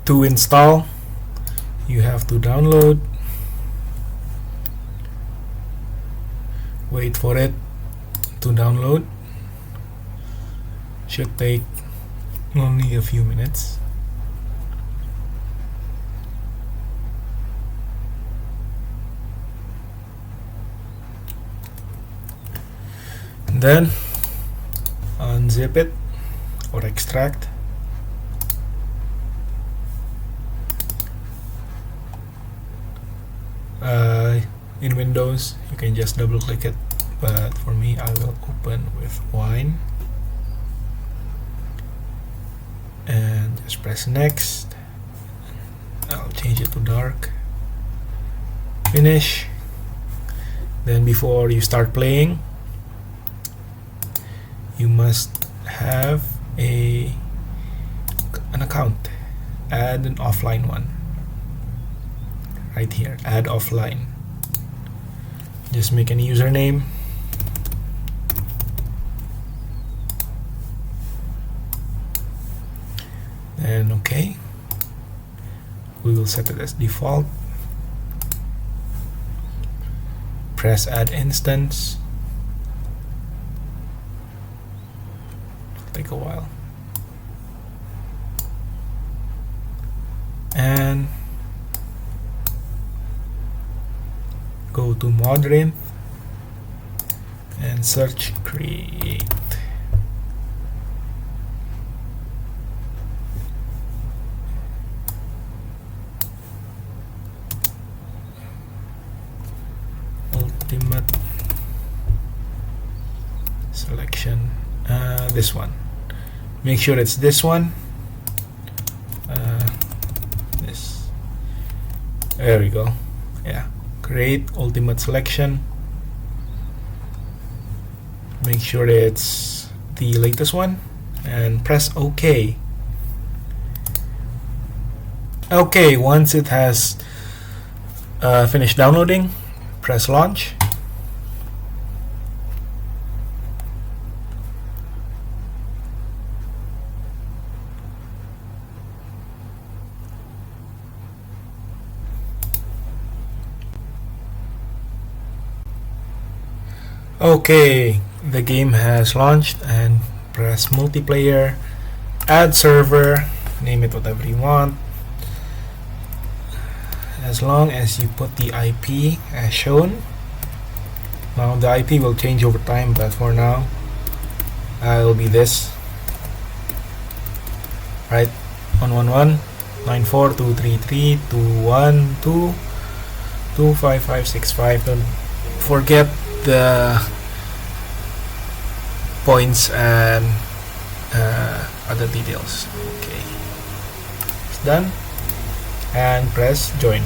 To install, you have to download, wait for it to download, should take only a few minutes. Then unzip it or extract. In Windows you can just double click it, but for me I will open with Wine and just press next. I'll change it to dark, finish. Then before you start playing, you must have an account. Add an offline one right here, add offline. Just make any username, and okay, we will set it as default. Press add instance. Take a while, and go to Modrinth and search create. Ultimate selection, this one. Make sure it's this one. This. There we go. Yeah. Create ultimate selection. Make sure it's the latest one and press OK. Okay, once it has finished downloading, press launch. Okay, the game has launched, and press multiplayer, add server, name it whatever you want, as long as you put the IP as shown. Now the IP will change over time, but for now it will be this, right? 111.94.233.212.25565. Don't forget the points and other details. Okay, it's done, and press join.